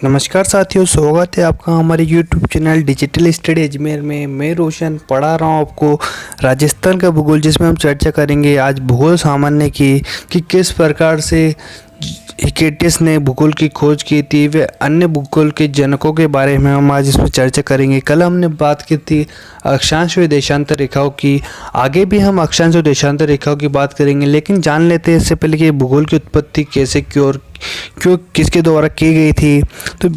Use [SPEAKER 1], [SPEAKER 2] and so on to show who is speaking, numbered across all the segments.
[SPEAKER 1] नमस्कार साथियों, स्वागत है आपका हमारे YouTube channel digital study Ajmer में। मैं रोशन पढ़ा रहा हूँ आपको राजस्थान का भूगोल, जिसमें हम चर्चा करेंगे आज भूगोल सामान्य की कि किस प्रकार से हिकेटियस ने भूगोल की खोज की थी। वे अन्य भूगोल के जनकों के बारे में हम आज इसमें चर्चा करेंगे। कल हमने बात की थी अक्षांश व देशांतर रेखाओं की, आगे भी हम अक्षांश व देशांतर रेखाओं की बात करेंगे। लेकिन जान लेते हैं इससे पहले कि भूगोल की उत्पत्ति कैसे, क्यों और क्यों किसके द्वारा की गई थी। तो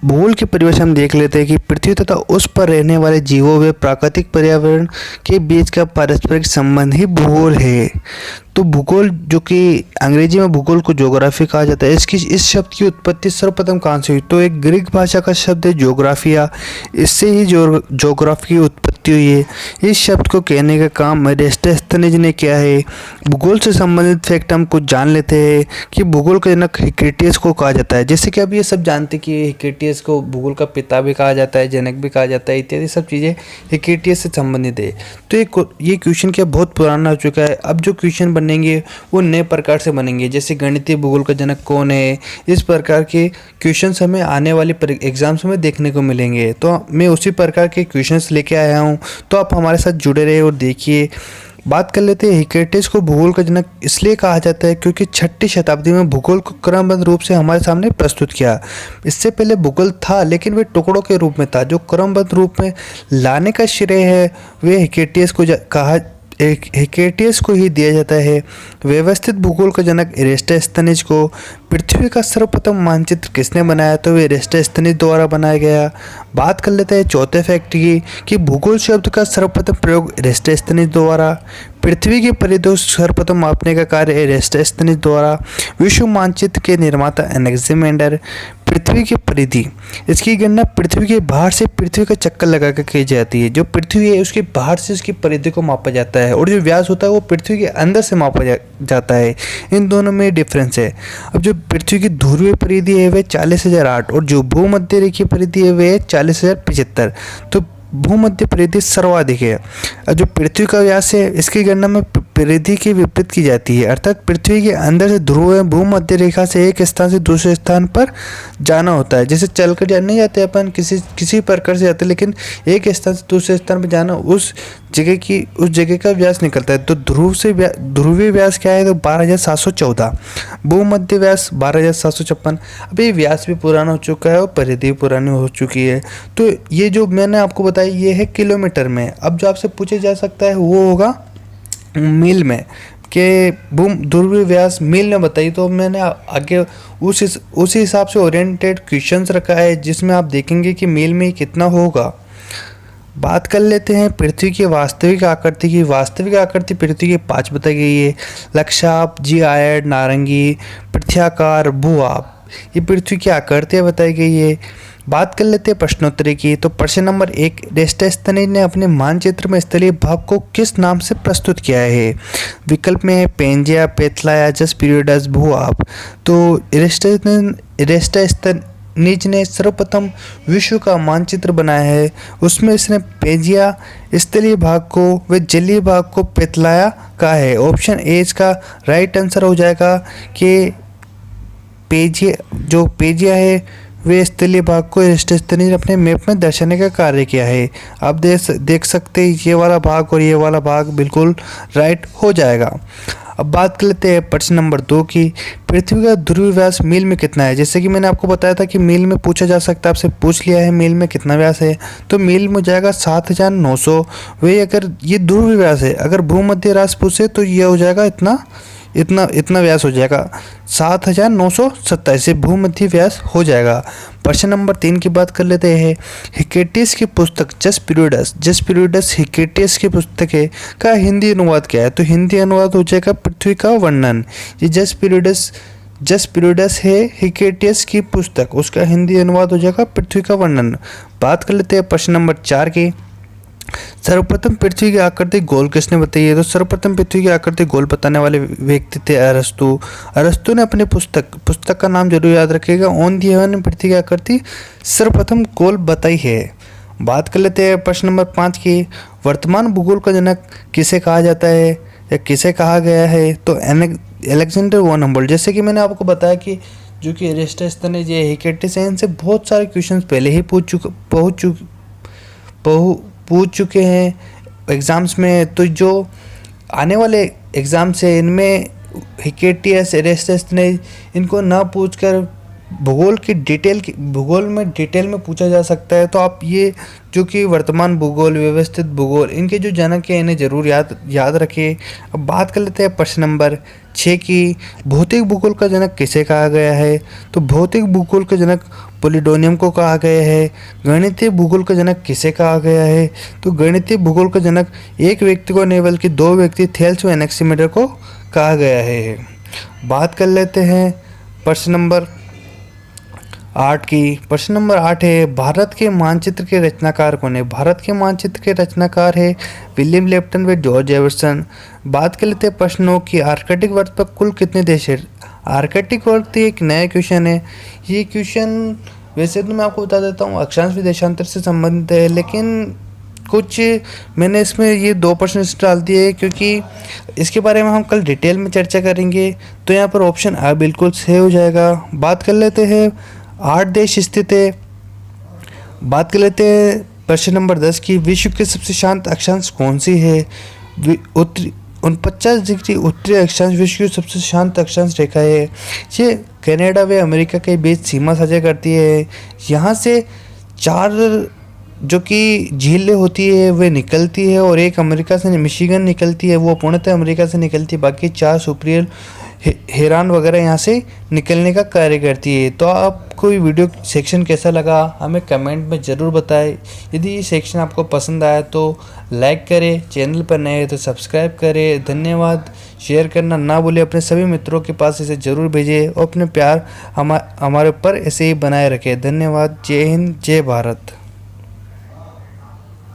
[SPEAKER 1] भूगोल की परिभाषा हम देख लेते हैं कि पृथ्वी तथा उस पर रहने वाले जीवों व प्राकृतिक पर्यावरण के बीच का पारस्परिक संबंध ही भूगोल है। तो भूगोल, जो कि अंग्रेजी में भूगोल को ज्योग्राफी कहा जाता है, इस शब्द की उत्पत्ति सर्वप्रथम कहाँ से हुई? तो एक ग्रीक भाषा का शब्द है ज्योग्राफिया, इससे ही ज्योग्राफी की उत्पत्ति हुई है। इस शब्द को कहने का काम एरिस्टोस्थेनेज ने किया है। भूगोल से संबंधित फैक्ट हम कुछ जान लेते हैं कि भूगोल का जनक हिकेटियस को कहा जाता है। जैसे कि अब ये सब जानते कि हिकेटियस को भूगोल का पिता भी कहा जाता है, जनक भी कहा जाता है, इत्यादि सब चीज़ें हिकेटियस से संबंधित है। तो ये क्वेश्चन क्या बहुत पुराना हो चुका है। अब जो क्वेश्चन बनेंगे वो नए प्रकार से बनेंगे, जैसे गणितीय भूगोल का जनक कौन है, इस प्रकार के क्वेश्चंस हमें आने वाले एग्जाम्स में देखने को मिलेंगे। तो मैं उसी प्रकार के क्वेश्चंस लेके आया हूँ, तो आप हमारे साथ जुड़े रहे और देखिए। बात कर लेते हैं, हिकेटियस को भूगोल का जनक इसलिए कहा जाता है क्योंकि 6ठी शताब्दी में भूगोल को क्रमबद्ध रूप से हमारे सामने प्रस्तुत किया। इससे पहले भूगोल था, लेकिन वे टुकड़ों के रूप में था। जो क्रमबद्ध रूप में लाने का श्रेय है वे हिकेटियस को ही दिया जाता है। व्यवस्थित भूगोल का जनक एरिस्टोस्थेनेज को पृथ्वी का सर्वप्रथम मानचित्र किसने बनाया? तो वे एरिस्टोस्थेनेज द्वारा बनाया गया। बात कर लेते हैं चौथे फैक्ट की कि भूगोल शब्द का सर्वप्रथम प्रयोग एरिस्टोस्थेनेज द्वारा। पृथ्वी की परिधि सर्वप्रथम मापने का कार्य एरिस्टोस्थेनेज द्वारा। विश्व मानचित्र के निर्माता एनेक्सिमेंडर। पृथ्वी की परिधि, इसकी गणना पृथ्वी के बाहर से पृथ्वी का चक्कर लगाकर की जाती है। जो पृथ्वी है उसके बाहर से उसकी परिधि को मापा जाता है, और जो व्यास होता है वो पृथ्वी के अंदर से मापा जाता है। इन दोनों में डिफरेंस है। अब जो पृथ्वी की ध्रुवीय परिधि है वह 40,008, और जो भूमध्य रेखीय परिधि है वह 40,075। तो भूमध्य परिधि सर्वाधिक है। जो पृथ्वी का व्यास है इसकी गणना में परिधि की विपरीत की जाती है, अर्थात पृथ्वी के अंदर से ध्रुव एवं भूमध्य रेखा से एक स्थान से दूसरे स्थान पर जाना होता है। जैसे चलकर नहीं जाते अपन, किसी प्रकार से जाते, लेकिन एक स्थान से दूसरे स्थान पर जाना उस जगह का व्यास निकलता है। तो ध्रुवीय व्यास क्या है? तो 12,714। भूमध्य व्यास 12,756। अब ये व्यास भी पुराना हो चुका है और परिधि पुरानी हो चुकी है। तो ये जो मैंने आपको बताया ये है किलोमीटर में। अब जो आपसे पूछा जा सकता है वो होगा मील में, कि ध्रुवीय व्यास मील में बताइए। तो मैंने आगे उस हिसाब से ओरिएंटेड क्वेश्चंस रखा है, जिसमें आप देखेंगे कि मील में कितना होगा। बात कर लेते हैं पृथ्वी की वास्तविक आकृति की। वास्तविक आकृति पृथ्वी की 5 बताई गई है: लक्षाप, जियायड, नारंगी, पृथ्व्याकार, भूआब। ये पृथ्वी की आकृतियाँ बताई गई है। बात कर लेते हैं प्रश्नोत्तरी की। तो प्रश्न नंबर 1, एरिस्टोस्थेनेज ने अपने मानचित्र में स्थलीय भाग को किस नाम से प्रस्तुत किया है? विकल्प में है पेंजिया, पेथलाया, जसपीरियडस, भूआब। तो एरिस्टोस्थेनेज ने सर्वप्रथम विश्व का मानचित्र बनाया है। उसमें इसने पेंजिया स्थलीय भाग को व जलीय भाग को पेथलाया कहा है। ऑप्शन ए इसका राइट आंसर हो जाएगा कि पेजिया है वे स्थलीय भाग को एरिस्टोस्थेनेज ने अपने मैप में दर्शाने का कार्य किया है। आप देख सकते हैं ये वाला भाग और ये वाला भाग बिल्कुल राइट हो जाएगा। अब बात कर लेते हैं प्रश्न नंबर 2 की। पृथ्वी का ध्रुवीय व्यास मील में कितना है? जैसे कि मैंने आपको बताया था कि मील में पूछा जा सकता है, आपसे पूछ लिया है मील में कितना व्यास है। तो मील में हो जाएगा 7,900। वही अगर ये ध्रुवीय व्यास है, अगर भूमध्य व्यास पूछे तो ये हो जाएगा इतना व्यास हो जाएगा 7,927 से भूमध्य व्यास हो जाएगा। प्रश्न नंबर 3 की बात कर लेते हैं। हिकेटियस की पुस्तक जसपीरियडस हिकेटियस की पुस्तक है का हिंदी अनुवाद क्या है? तो हिंदी अनुवाद हो जाएगा पृथ्वी का वर्णन। ये जसपीरियडस है हिकेटियस की पुस्तक, उसका हिंदी अनुवाद हो जाएगा पृथ्वी का वर्णन। बात कर लेते हैं प्रश्न नंबर 4 की। सर्वप्रथम पृथ्वी की आकृति गोल किसने बताई है? तो सर्वप्रथम पृथ्वी की आकृति गोल बताने वाले व्यक्ति थे अरस्तु ने अपने पुस्तक का नाम जरूर याद रखिएगा, ऑन दी हेवन में पृथ्वी की आकृति सर्वप्रथम गोल बताई है। बात कर लेते हैं प्रश्न नंबर 5 की। वर्तमान भूगोल का जनक किसे कहा जाता है या किसे कहा गया है? तो अलेक्जेंडर वन हम्बोल्ट। जैसे कि मैंने आपको बताया कि जो कि एरिस्टोस्थेनेज या हिकेटिस है, इनसे बहुत सारे क्वेश्चंस पहले ही पूछ चुके हैं एग्ज़ाम्स में। तो जो आने वाले एग्ज़ाम्स है इनमें हिकेटियस, एरिस्टोस्थेनेज इनको ना पूछकर भूगोल में डिटेल में पूछा जा सकता है। तो आप ये जो कि वर्तमान भूगोल, व्यवस्थित भूगोल, इनके जो जनक है इन्हें ज़रूर याद रखिए। अब बात कर लेते हैं प्रश्न नंबर 6 की, भौतिक भूगोल का जनक किसे कहा गया है? तो भौतिक भूगोल का जनक पोलिडोनियम को कहा गया है। गणितीय भूगोल का जनक किसे कहा गया है? तो गणितीय भूगोल का जनक एक व्यक्ति को नहीं बल्कि दो व्यक्ति, थेल्स व एनेक्सिमीटर को कहा गया है। बात कर लेते हैं प्रश्न नंबर 8 की। प्रश्न नंबर 8 है, भारत के मानचित्र के रचनाकार कौन है? भारत के मानचित्र के रचनाकार है विलियम लेप्टन व जॉर्ज एवर्सन। बात कर लेते हैं प्रश्नों की, आर्कटिक वर्ग पर कुल कितने देश है? आर्कटिक वर्ग एक नया क्वेश्चन है। ये क्वेश्चन वैसे तो मैं आपको बता देता हूँ अक्षांश व देशांतर से संबंधित है, लेकिन कुछ मैंने इसमें ये 2 प्रश्न डाल दिए क्योंकि इसके बारे में हम कल डिटेल में चर्चा करेंगे। तो यहाँ पर ऑप्शन आ बिल्कुल सही हो जाएगा। बात कर लेते हैं 8 देश स्थित है। बात कर लेते हैं प्रश्न नंबर 10 की, विश्व के सबसे शांत अक्षांश कौन सी है? उत्तरी 49 डिग्री उत्तरी अक्षांश विश्व की सबसे शांत अक्षांश रेखा है। ये कनाडा व अमेरिका के बीच सीमा साझा करती है। यहाँ से 4 जो कि झीलें होती है वे निकलती है और एक अमेरिका से मिशिगन निकलती है, वो पूर्णतः अमेरिका से निकलती है। बाकी 4 सुपीरियर हेरान वगैरह यहाँ से निकलने का कार्य करती है। तो आपको ये वीडियो सेक्शन कैसा लगा हमें कमेंट में ज़रूर बताएं। यदि ये सेक्शन आपको पसंद आया तो लाइक करें, चैनल पर नए हैं तो सब्सक्राइब करें। धन्यवाद। शेयर करना ना भूलें, अपने सभी मित्रों के पास इसे ज़रूर भेजें और अपने प्यार हमारे ऊपर ऐसे ही बनाए रखें। धन्यवाद। जय हिंद, जय भारत।